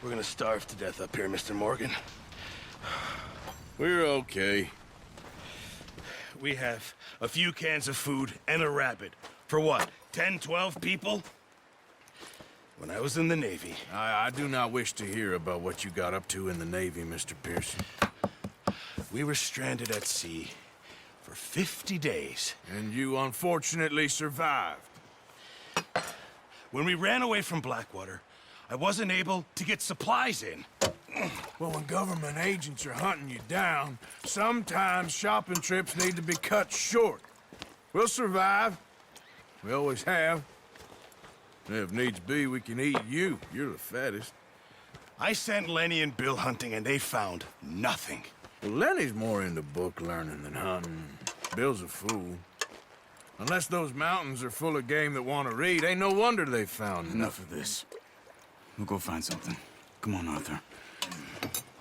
We're gonna starve to death up here, Mr. Morgan. We're okay. We have a few cans of food and a rabbit. For what, 10, 12 people? When I was in the Navy... I do not wish to hear about what you got up to in the Navy, Mr. Pearson. We were stranded at sea for 50 days. And you unfortunately survived. When we ran away from Blackwater, I wasn't able to get supplies in. Well, when government agents are hunting you down, sometimes shopping trips need to be cut short. We'll survive. We always have. If needs be, we can eat you. You're the fattest. I sent Lenny and Bill hunting, and they found nothing. Well, Lenny's more into book learning than hunting. Bill's a fool. Unless those mountains are full of game that want to read, ain't no wonder they found Enough of this. We'll go find something. Come on, Arthur.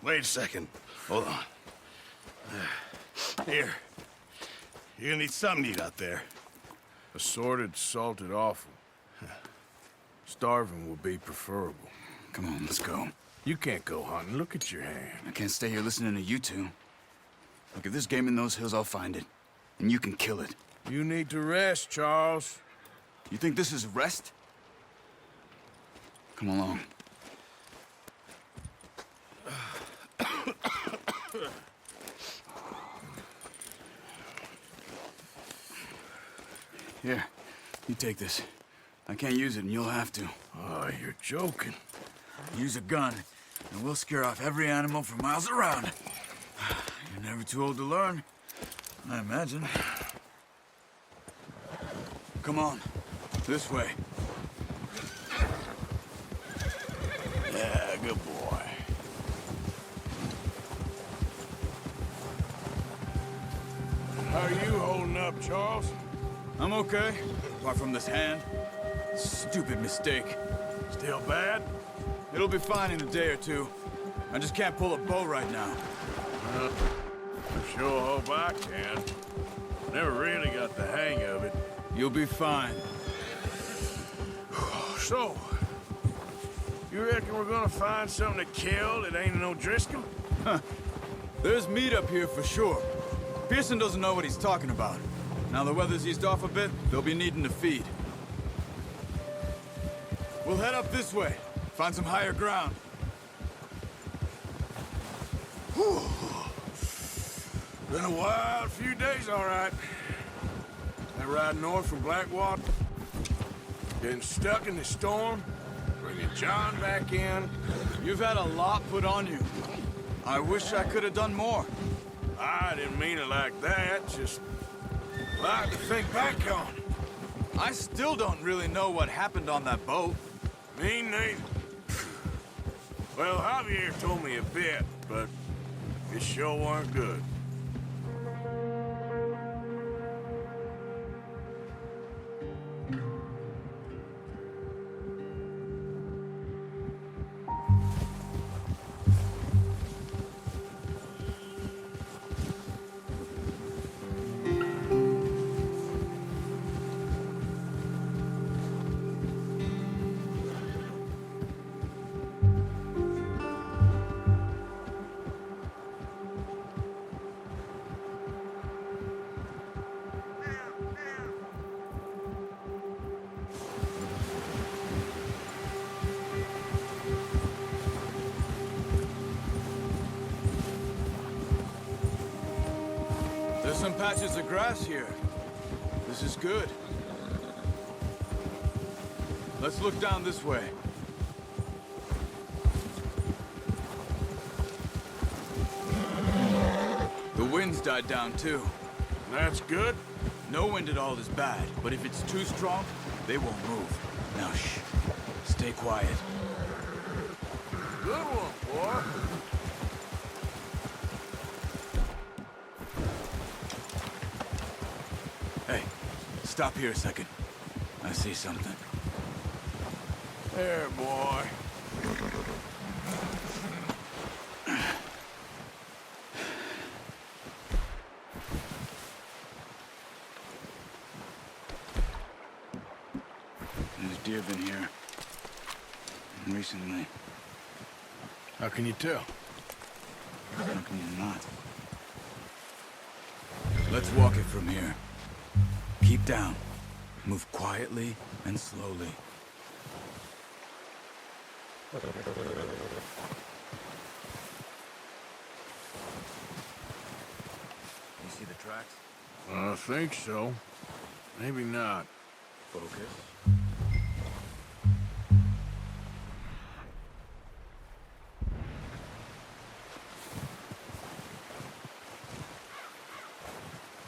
Wait a second. Hold on. Here. You're gonna need something to eat out there. Assorted, salted offal. Starving will be preferable. Come on, let's go. You can't go hunting. Look at your hand. I can't stay here listening to you two. Look, if there's game in those hills, I'll find it. And you can kill it. You need to rest, Charles. You think this is rest? Come along. Here, you take this. I can't use it, and you'll have to. Oh, you're joking. Use a gun, and we'll scare off every animal for miles around. You're never too old to learn, I imagine. Come on, this way. Yeah, good boy. How are you holding up, Charles? I'm okay, apart from this hand. Stupid mistake. Still bad? It'll be fine in a day or two. I just can't pull a bow right now. I sure hope I can. Never really got the hang of it. You'll be fine. So, you reckon we're gonna find something to kill that ain't no Driscoll? There's meat up here for sure. Pearson doesn't know what he's talking about. Now the weather's eased off a bit, they'll be needing to feed. We'll head up this way. Find some higher ground. Whew. Been a wild few days, all right. That ride north from Blackwater, getting stuck in the storm, bringing John back in. You've had a lot put on you. I wish I could have done more. I didn't mean it like that, just like to think back on it. I still don't really know what happened on that boat. Me neither. Well, Javier told me a bit, but it sure weren't good. There's some patches of grass here. This is good. Let's look down this way. The wind's died down too. That's good. No wind at all is bad, but if it's too strong, they won't move. Now shh. Stay quiet. Good one, boy. Hey, stop here a second. I see something. There, boy. There's deer been here. Recently. How can you tell? How come you're not? Let's walk it from here. Keep down. Move quietly and slowly. You see the tracks? I think so. Maybe not. Focus.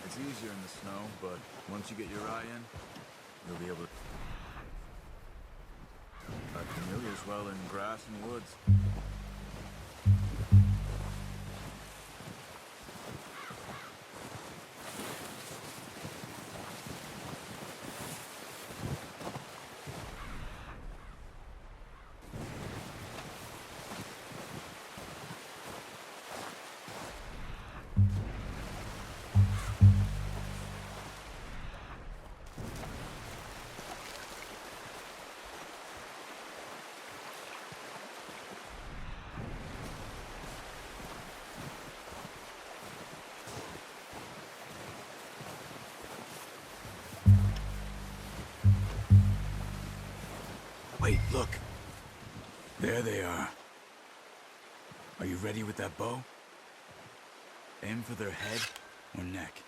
It's easier in the snow, but once you get your eye in, you'll be able to... Are familiar as well in grass and woods. Wait, look. There they are. Are you ready with that bow? Aim for their head or neck.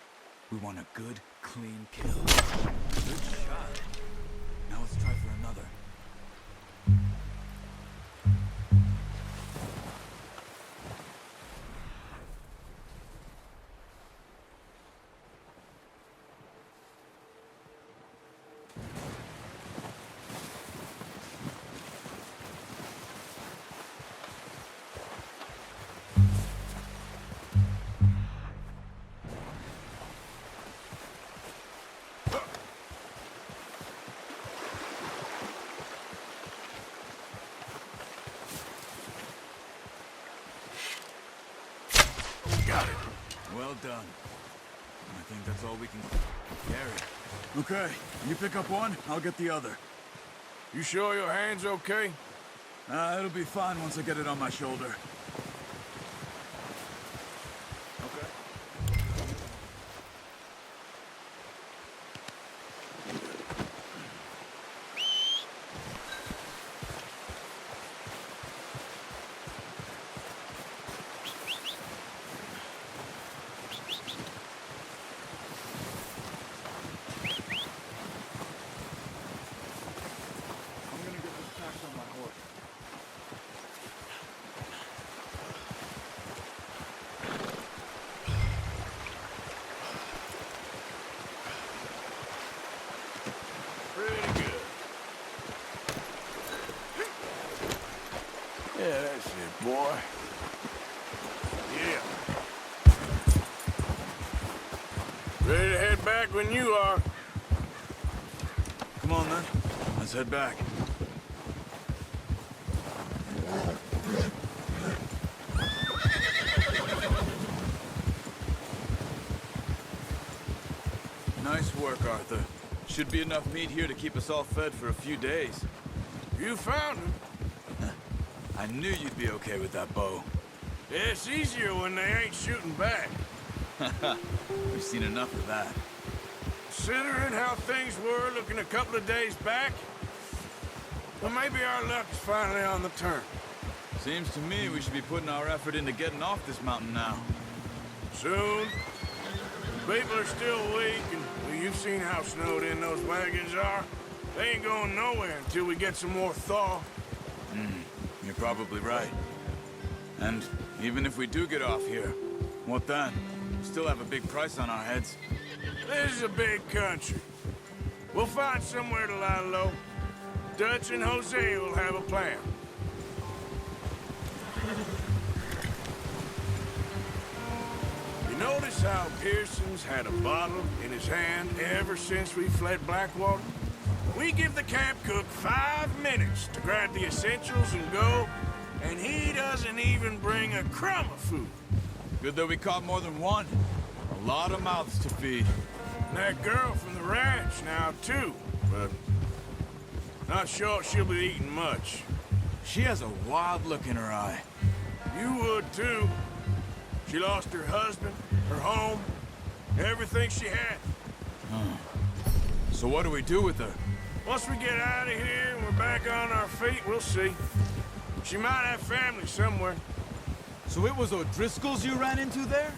We want a good, clean kill. Good shot. Now let's try for another. Got it. Well done. I think that's all we can carry. Okay, you pick up one, I'll get the other. You sure your hand's okay? It'll be fine once I get it on my shoulder. Okay. I'm gonna get this packed on my horse. Pretty good. Yeah, that's it, boy. Yeah. Ready to head back when you are. Come on then, let's head back. Nice work, Arthur. Should be enough meat here to keep us all fed for a few days. You found him. I knew you'd be okay with that bow. It's easier when they ain't shooting back. We've seen enough of that. Considering how things were looking a couple of days back, well, maybe our luck is finally on the turn. Seems to me we should be putting our effort into getting off this mountain now. Soon. People are still weak, and well, you've seen how snowed in those wagons are. They ain't going nowhere until we get some more thaw. You're probably right. And even if we do get off here, what then? We still have a big price on our heads. This is a big country. We'll find somewhere to lie low. Dutch and Jose will have a plan. You notice how Pearson's had a bottle in his hand ever since we fled Blackwater? We give the camp cook 5 minutes to grab the essentials and go, and he doesn't even bring a crumb of food. Good that we caught more than one. A lot of mouths to feed. And that girl from the ranch now, too, but not sure she'll be eating much. She has a wild look in her eye. You would, too. She lost her husband, her home, everything she had. So what do we do with her? Once we get out of here and we're back on our feet, we'll see. She might have family somewhere. So it was O'Driscoll's you ran into there?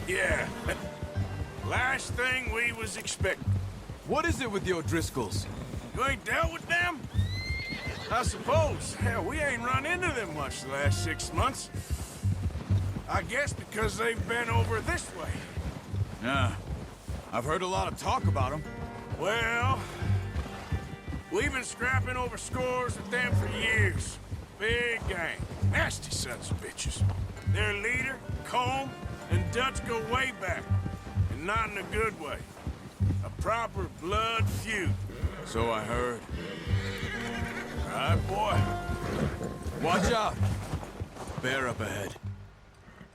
Yeah. Last thing we was expecting. What is it with the O'Driscolls? You ain't dealt with them? I suppose. Hell, we ain't run into them much the last 6 months. I guess because they've been over this way. Yeah. I've heard a lot of talk about them. Well, we've been scrapping over scores with them for years. Big gang. Nasty sons of bitches. Their leader, Colm, and Dutch go way back. And not in a good way. A proper blood feud. So I heard. Right, boy. Watch out! Bear up ahead.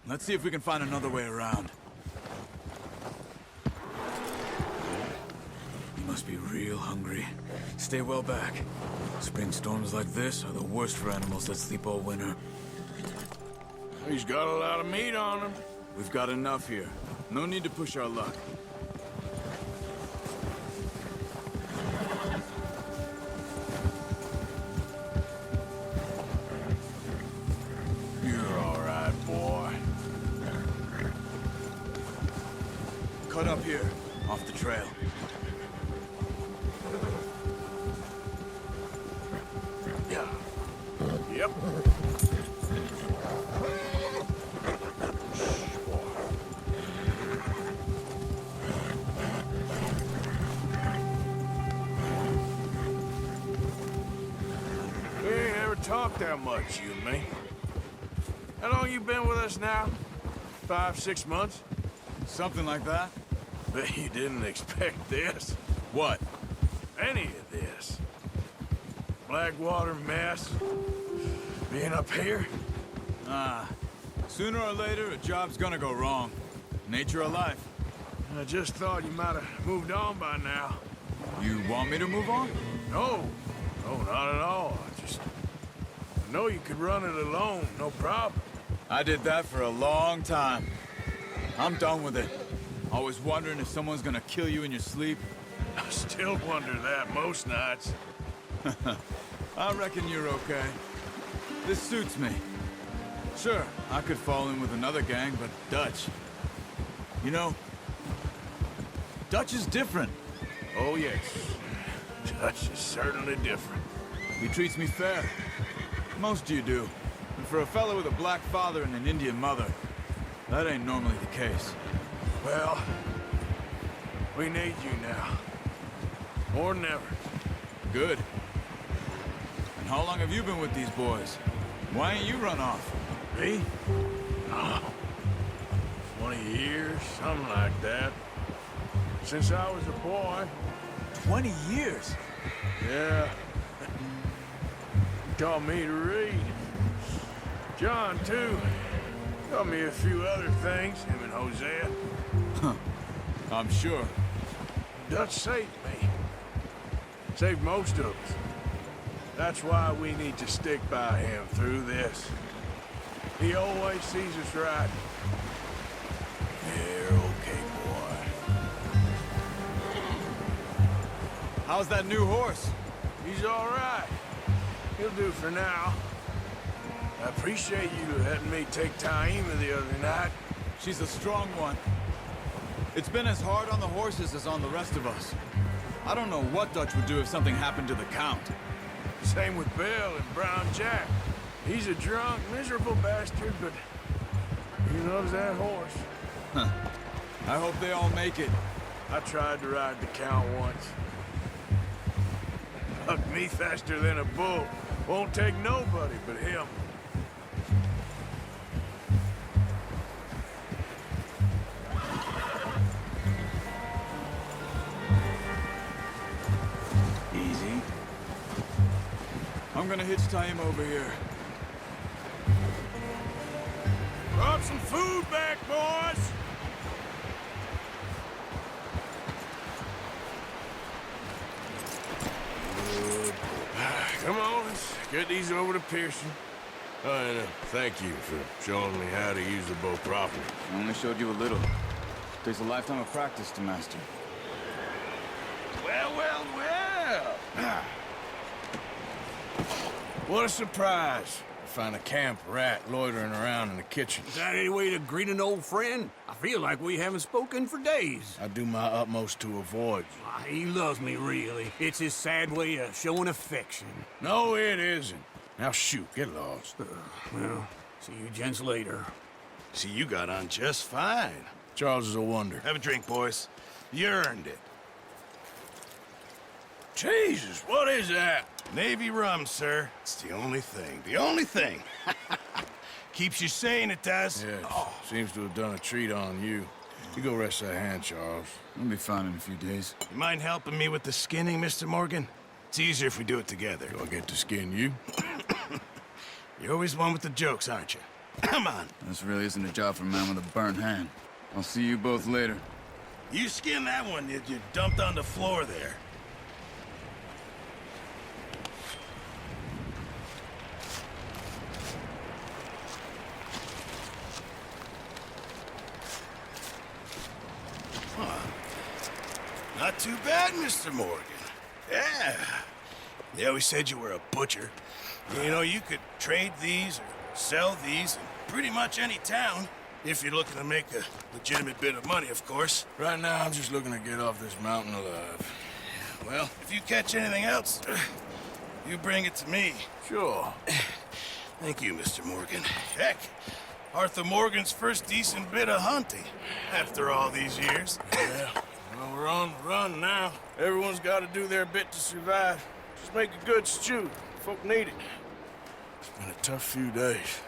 Let's see if we can find another way around. You must be real hungry. Stay well back. Spring storms like this are the worst for animals that sleep all winter. He's got a lot of meat on him. We've got enough here. No need to push our luck. You're all right, boy. Cut up here, off the trail. Yeah. Yep. We ain't ever talked that much, you and me. How long you been with us now? 5, 6 months? Something like that? Bet you didn't expect this. What? Any of this. Blackwater mess. Being up here. Sooner or later, a job's gonna go wrong. Nature of life. I just thought you might have moved on by now. You want me to move on? No. No, not at all. I know you could run it alone, no problem. I did that for a long time. I'm done with it. Always wondering if someone's gonna kill you in your sleep. I still wonder that most nights. I reckon you're okay. This suits me. Sure, I could fall in with another gang, but Dutch... You know, Dutch is different. Oh, yes. Dutch is certainly different. He treats me fair. Most you do. And for a fella with a black father and an Indian mother, that ain't normally the case. Well, we need you now. More than ever. Good. And how long have you been with these boys? Why ain't you run off? Me? Oh, 20 years, something like that. Since I was a boy. 20 years? Yeah. He taught me to read. John, too. Taught me a few other things, him and Hosea. I'm sure. Dutch saved me. Saved most of us. That's why we need to stick by him through this. He always sees us right. You're okay, boy. How's that new horse? He's all right. He'll do for now. I appreciate you letting me take Taima the other night. She's a strong one. It's been as hard on the horses as on the rest of us. I don't know what Dutch would do if something happened to the Count. Same with Bill and Brown Jack. He's a drunk, miserable bastard, but he loves that horse. I hope they all make it. I tried to ride the Count once. Hugged me faster than a bull. Won't take nobody but him. Easy. I'm gonna hitch Taima over here. Brought some food back, boys! Come on, let's get these over to Pearson. And thank you for showing me how to use the bow properly. I only showed you a little. Takes a lifetime of practice to master. Well, well, well. What a surprise. To find a camp rat loitering around in the kitchen. Is that any way to greet an old friend? I feel like we haven't spoken for days. I do my utmost to avoid you. Ah, he loves me, really. It's his sad way of showing affection. No, it isn't. Now shoot, get lost. Well, see you gents later. See, you got on just fine. Charles is a wonder. Have a drink, boys. You earned it. Jesus, what is that? Navy rum, sir. It's the only thing. The only thing. Keeps you sane, it does. Yes, seems to have done a treat on you. You go rest that hand, Charles. We'll be fine in a few days. You mind helping me with the skinning, Mr. Morgan? It's easier if we do it together. Do I get to skin you? You're always one with the jokes, aren't you? Come on. This really isn't a job for a man with a burnt hand. I'll see you both later. You skin that one you dumped on the floor there. Not too bad, Mr. Morgan. Yeah. They always said you were a butcher. You know, you could trade these or sell these in pretty much any town. If you're looking to make a legitimate bit of money, of course. Right now, I'm just looking to get off this mountain alive. Well, if you catch anything else, you bring it to me. Sure. Thank you, Mr. Morgan. Heck, Arthur Morgan's first decent bit of hunting after all these years. Yeah. Well, we're on the run now. Everyone's got to do their bit to survive. Just make a good stew. Folk need it. It's been a tough few days.